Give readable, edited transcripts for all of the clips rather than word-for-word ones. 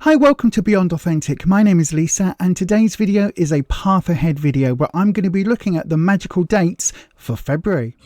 Hi, welcome to Beyond Authentic. My name is Lisa and today's video is a path ahead video where I'm going to be looking at the magical dates for February.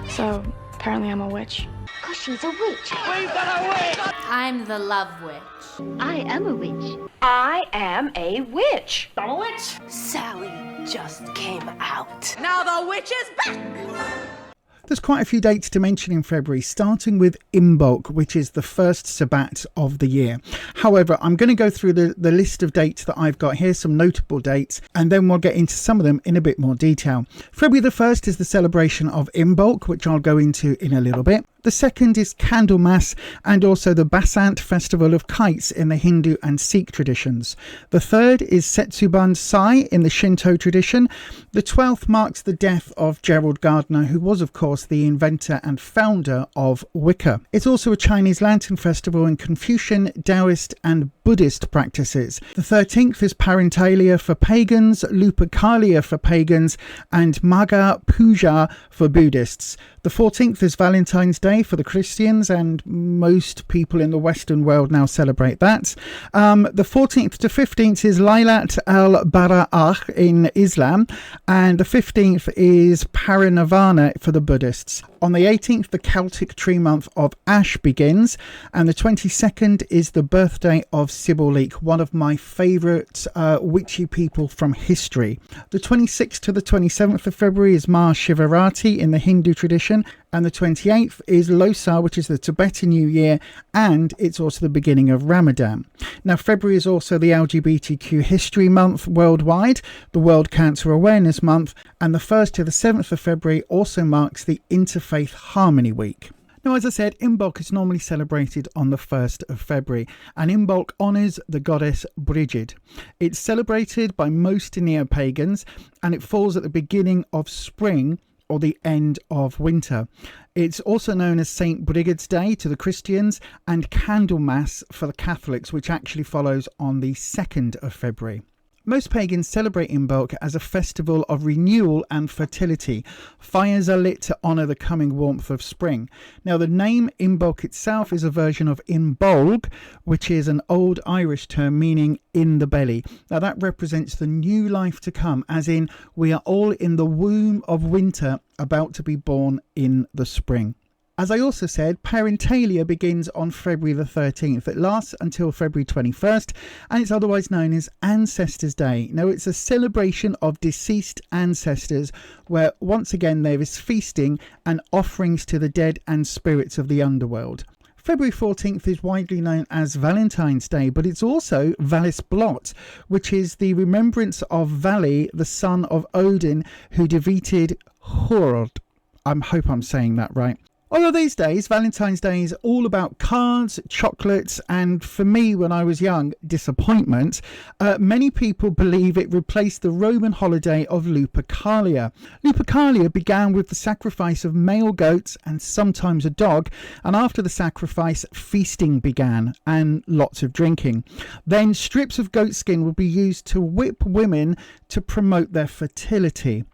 So, apparently I'm a witch. Cause she's a witch. We've got a witch! I'm the love witch. I am a witch. I am a witch. I'm a witch. Sally just came out. Now the witch is back! There's quite a few dates to mention in February, starting with Imbolc, which is the first Sabbat of the year. However, I'm going to go through the list of dates that I've got here, some notable dates, and then we'll get into some of them in a bit more detail. February the 1st is the celebration of Imbolc, which I'll go into in a little bit. The 2nd is Candlemas and also the Basant Festival of Kites in the Hindu and Sikh traditions. The 3rd is Setsuban Sai in the Shinto tradition. The 12th marks the death of Gerald Gardner, who was of course the inventor and founder of Wicca. It's also a Chinese lantern festival in Confucian, Taoist and Buddhist practices. The 13th is Parentalia for pagans, Lupercalia for pagans and Magha Puja for Buddhists. The 14th is Valentines Day for the Christians, and most people in the Western world now celebrate that. The 14th to 15th is Laylat al-Bara'ah in Islam, and the 15th is Parinirvana for the Buddhists. On the 18th, the Celtic tree month of Ash begins, and the 22nd is the birthday of Imbolc, one of my favourite witchy people from history. The 26th to the 27th of February is Mahashivarati in the Hindu tradition, and the 28th is Losar, which is the Tibetan New Year, and it's also the beginning of Ramadan. Now, February is also the LGBTQ History Month worldwide, the World Cancer Awareness Month, and the 1st to the 7th of February also marks the Interfaith Harmony Week. Now, as I said, Imbolc is normally celebrated on the 1st of February, and Imbolc honours the goddess Brigid. It's celebrated by most neo-pagans, and it falls at the beginning of spring or the end of winter. It's also known as St. Brigid's Day to the Christians and Candlemas for the Catholics, which actually follows on the 2nd of February. Most pagans celebrate Imbolc as a festival of renewal and fertility. Fires are lit to honour the coming warmth of spring. Now, the name Imbolc itself is a version of Imbolc, which is an old Irish term meaning in the belly. Now, that represents the new life to come, as in we are all in the womb of winter, about to be born in the spring. As I also said, Parentalia begins on February the 13th. It lasts until February 21st, and it's otherwise known as Ancestors' Day. Now, it's a celebration of deceased ancestors where once again there is feasting and offerings to the dead and spirits of the underworld. February 14th is widely known as Valentine's Day, but it's also Valis Blot, which is the remembrance of Vali, the son of Odin, who defeated Hord. I hope I'm saying that right. Although these days, Valentine's Day is all about cards, chocolates, and for me, when I was young, disappointment, many people believe it replaced the Roman holiday of Lupercalia. Lupercalia began with the sacrifice of male goats and sometimes a dog, and after the sacrifice, feasting began and lots of drinking. Then strips of goat skin would be used to whip women to promote their fertility.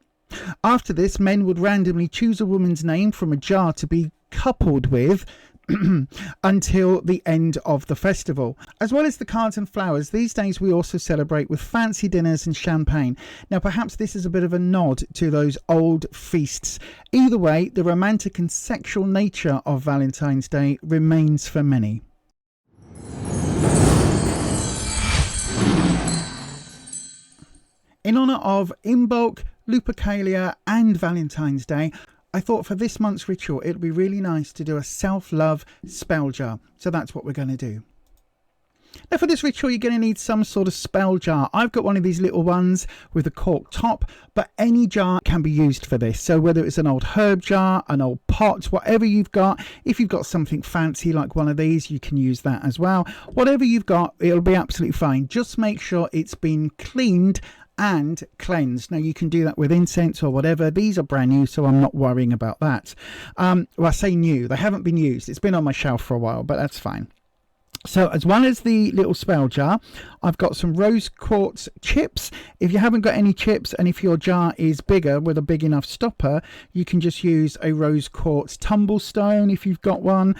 After this, men would randomly choose a woman's name from a jar to be coupled with until the end of the festival. As well as the cards and flowers, these days we also celebrate with fancy dinners and champagne. Now, perhaps this is a bit of a nod to those old feasts. Either way, the romantic and sexual nature of Valentine's Day remains for many. In honour of Imbolc, Lupercalia and Valentine's Day, I thought for this month's ritual it would be really nice to do a self-love spell jar. So that's what we're going to do. Now, for this ritual you're going to need some sort of spell jar. I've got one of these little ones with a cork top, but any jar can be used for this. So whether it's an old herb jar, an old pot, whatever you've got, if you've got something fancy like one of these, you can use that as well. Whatever you've got, it'll be absolutely fine. Just make sure it's been cleaned and cleansed. Now, you can do that with incense or whatever. These are brand new, so I'm not worrying about that. Well, I say new, they haven't been used. It's been on my shelf for a while, but that's fine. So as well as the little spell jar, I've got some rose quartz chips. If you haven't got any chips, and if your jar is bigger with a big enough stopper, you can just use a rose quartz tumblestone if you've got one.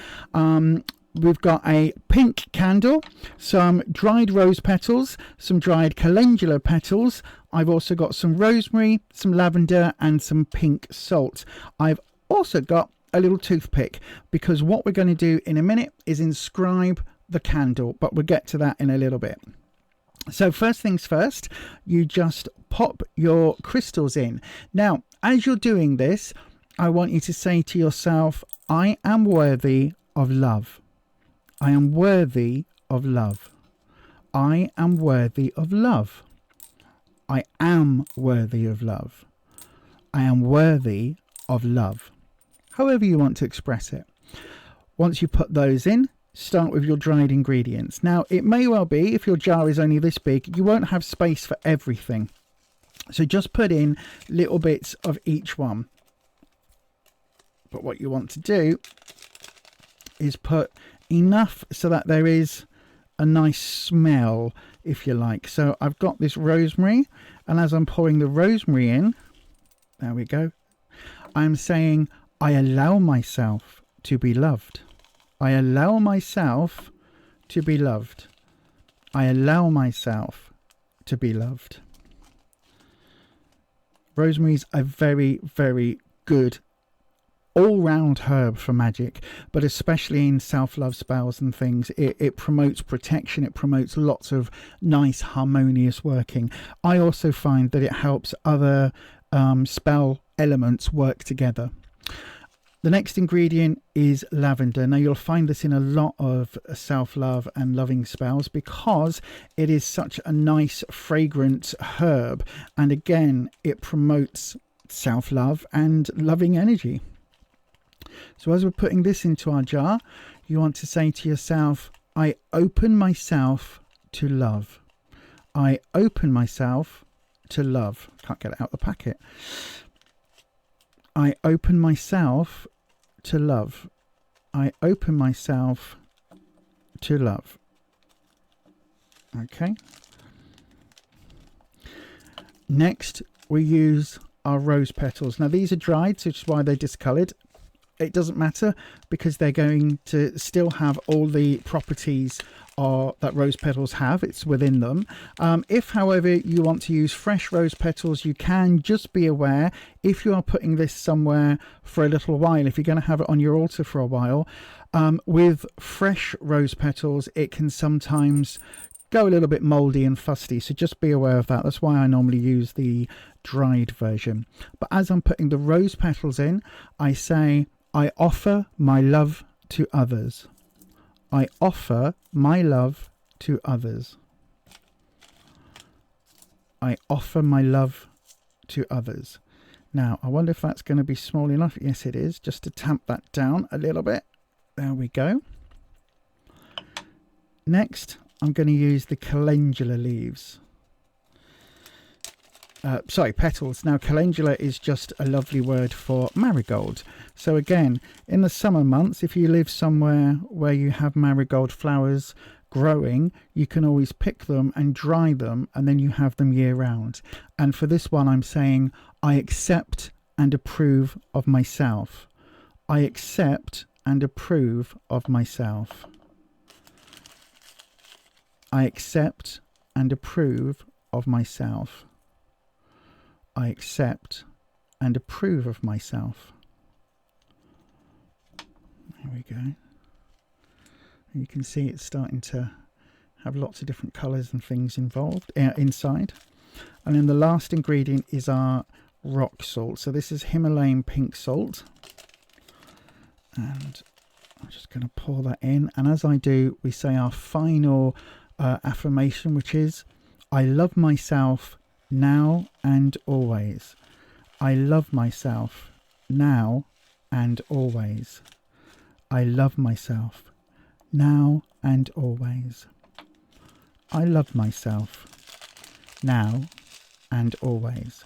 We've got a pink candle, some dried rose petals, some dried calendula petals. I've also got some rosemary, some lavender, and some pink salt. I've also got a little toothpick, because what we're going to do in a minute is inscribe the candle, but we'll get to that in a little bit. So first things first, you just pop your crystals in. Now, as you're doing this, I want you to say to yourself, I am worthy of love. I am worthy of love. I am worthy of love. I am worthy of love. I am worthy of love. However you want to express it. Once you put those in, start with your dried ingredients. Now, it may well be, if your jar is only this big, you won't have space for everything. So just put in little bits of each one. But what you want to do is put enough so that there is a nice smell, if you like. So I've got this rosemary, and as I'm pouring the rosemary in, there we go, I'm saying, I allow myself to be loved. I allow myself to be loved. I allow myself to be loved. Rosemary's a very, very good all-round herb for magic, but especially in self-love spells and things. It promotes protection. It promotes lots of nice, harmonious working. I also find that it helps other spell elements work together. The next ingredient is lavender. Now, you'll find this in a lot of self-love and loving spells because it is such a nice, fragrant herb. And again, it promotes self-love and loving energy. So as we're putting this into our jar, you want to say to yourself, I open myself to love. I open myself to love. Can't get it out of the packet. I open myself to love. I open myself to love. Okay. Next, we use our rose petals. Now, these are dried, so which is why they're discoloured. It doesn't matter because they're going to still have all the properties that rose petals have. It's within them. If, however, you want to use fresh rose petals, you can. Just be aware, if you are putting this somewhere for a little while, if you're going to have it on your altar for a while, with fresh rose petals, it can sometimes go a little bit mouldy and fusty. So just be aware of that. That's why I normally use the dried version. But as I'm putting the rose petals in, I say, I offer my love to others. I offer my love to others. I offer my love to others. Now, I wonder if that's going to be small enough. Yes, it is. Just to tamp that down a little bit. There we go. Next, I'm going to use the calendula leaves. Petals. Now, calendula is just a lovely word for marigold. So again, in the summer months, if you live somewhere where you have marigold flowers growing, you can always pick them and dry them, and then you have them year round. And for this one, I'm saying, I accept and approve of myself. I accept and approve of myself. I accept and approve of myself. I accept and approve of myself. There we go. You can see it's starting to have lots of different colours and things involved inside. And then the last ingredient is our rock salt. So this is Himalayan pink salt. And I'm just going to pour that in. And as I do, we say our final affirmation, which is, I love myself now and always. I love myself now and always. I love myself now and always. I love myself now and always.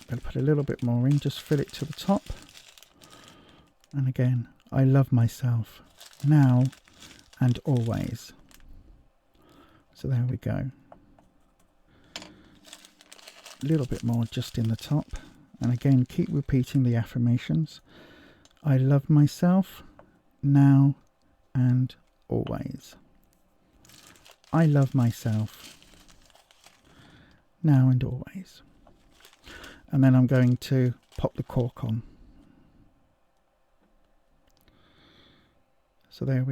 I'm going to put a little bit more in, just fill it to the top. And again, I love myself now and always. So there we go. A little bit more just in the top. And again, keep repeating the affirmations. I love myself now and always. I love myself now and always. And then I'm going to pop the cork on. So there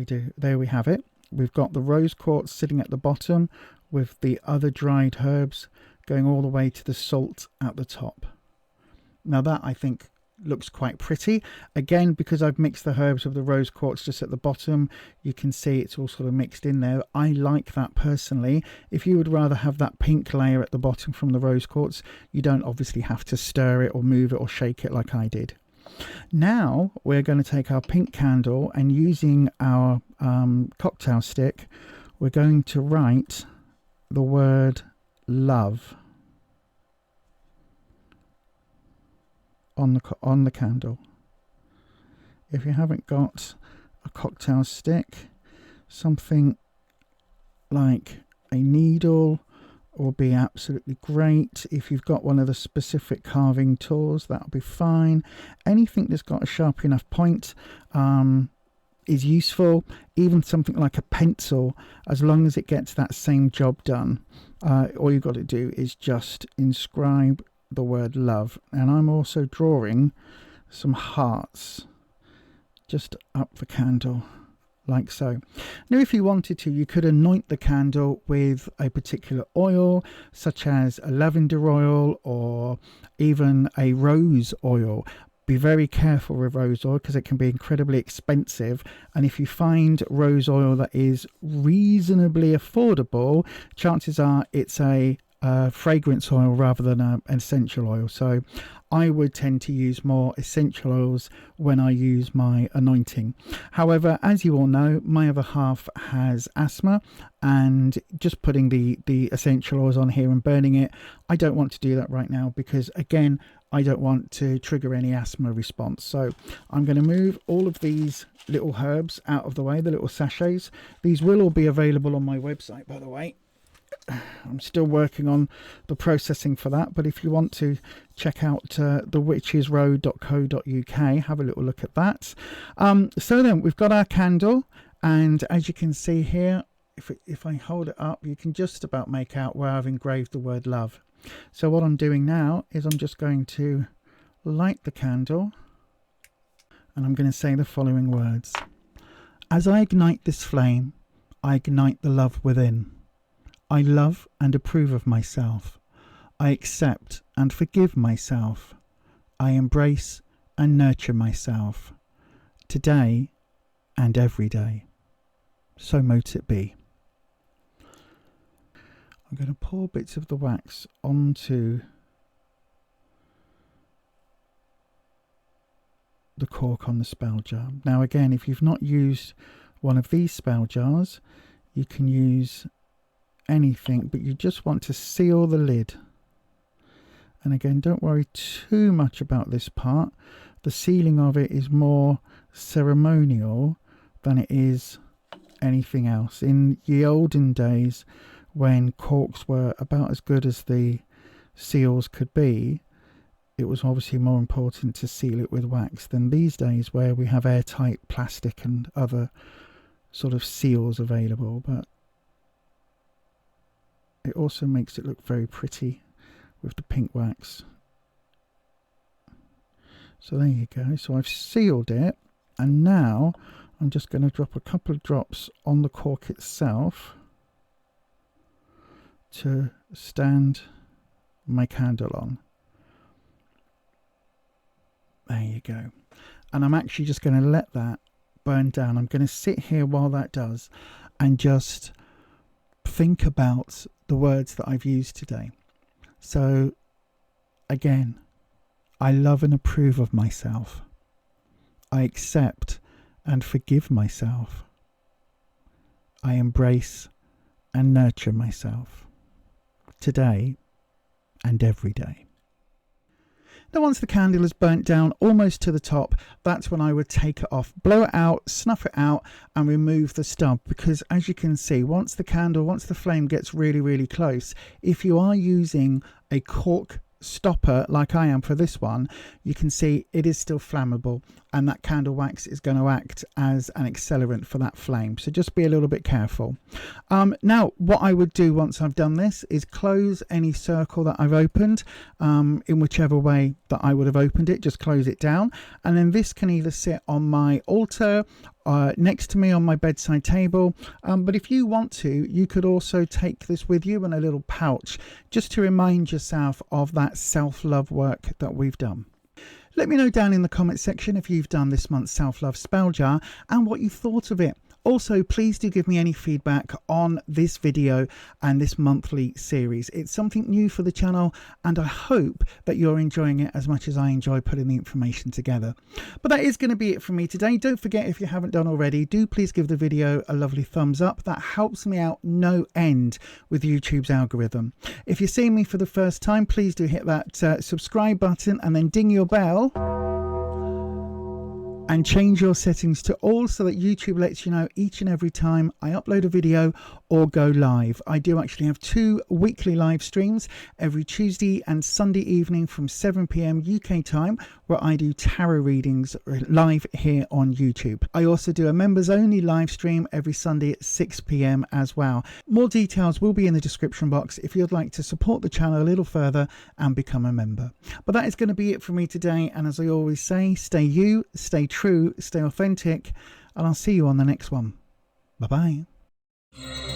we have it. We've got the rose quartz sitting at the bottom with the other dried herbs going all the way to the salt at the top. Now that, I think, looks quite pretty. Again, because I've mixed the herbs with the rose quartz just at the bottom, you can see it's all sort of mixed in there. I like that personally. If you would rather have that pink layer at the bottom from the rose quartz, you don't obviously have to stir it or move it or shake it like I did. Now we're going to take our pink candle, and using our cocktail stick, we're going to write the word love on the candle. If you haven't got a cocktail stick, something like a needle will be absolutely great. If you've got one of the specific carving tools, that'll be fine. Anything that's got a sharp enough point is useful. Even something like a pencil, as long as it gets that same job done. All you've got to do is just inscribe the word love. And I'm also drawing some hearts just up the candle, like so. Now, if you wanted to, you could anoint the candle with a particular oil, such as a lavender oil or even a rose oil. Be very careful with rose oil because it can be incredibly expensive, and if you find rose oil that is reasonably affordable, chances are it's a fragrance oil rather than an essential oil. So I would tend to use more essential oils when I use my anointing. However, as you all know, my other half has asthma, and just putting the essential oils on here and burning it, I don't want to do that right now because, again, I don't want to trigger any asthma response. So I'm going to move all of these little herbs out of the way, the little sachets. These will all be available on my website, by the way. I'm still working on the processing for that, but if you want to check out thewitchesroad.co.uk, have a little look at that. So then we've got our candle, and as you can see here, if I hold it up, you can just about make out where I've engraved the word love. So what I'm doing now is I'm just going to light the candle, and I'm going to say the following words. As I ignite this flame, I ignite the love within. I love and approve of myself. I accept and forgive myself. I embrace and nurture myself. Today and every day. So mote it be. I'm going to pour bits of the wax onto the cork on the spell jar. Now again, if you've not used one of these spell jars, you can use anything, but you just want to seal the lid. And again, don't worry too much about this part. The sealing of it is more ceremonial than it is anything else. In the olden days, when corks were about as good as the seals could be, it was obviously more important to seal it with wax than these days, where we have airtight plastic and other sort of seals available. But it also makes it look very pretty with the pink wax. So there you go. So I've sealed it, and now I'm just going to drop a couple of drops on the cork itself to stand my candle on. There you go. And I'm actually just going to let that burn down. I'm going to sit here while that does and just think about the words that I've used today. So again, I love and approve of myself. I accept and forgive myself. I embrace and nurture myself today and every day. Now once the candle is burnt down almost to the top, that's when I would take it off, blow it out, snuff it out and remove the stub, because as you can see, once the flame gets really close, if you are using a cork stopper like I am for this one, you can see it is still flammable, and that candle wax is going to act as an accelerant for that flame, so just be a little bit careful. Now what I would do once I've done this is close any circle that I've opened in whichever way that I would have opened it. Just close it down, and then this can either sit on my altar next to me on my bedside table, but if you want to, you could also take this with you in a little pouch just to remind yourself of that self-love work that we've done. Let me know down in the comment section if you've done this month's self-love spell jar and what you thought of it. Also, please do give me any feedback on this video and this monthly series. It's something new for the channel, and I hope that you're enjoying it as much as I enjoy putting the information together. But that is going to be it from me today. Don't forget, if you haven't done already, do please give the video a lovely thumbs up. That helps me out no end with YouTube's algorithm. If you're seeing me for the first time, please do hit that subscribe button and then ding your bell. And change your settings to all so that YouTube lets you know each and every time I upload a video or go live. I do actually have 2 weekly live streams every Tuesday and Sunday evening from 7 p.m. UK time, where I do tarot readings live here on YouTube. I also do a members only live stream every Sunday at 6 p.m. as well. More details will be in the description box if you'd like to support the channel a little further and become a member. But that is going to be it for me today, and as I always say, stay you, stay true, stay authentic, and I'll see you on the next one. Bye bye.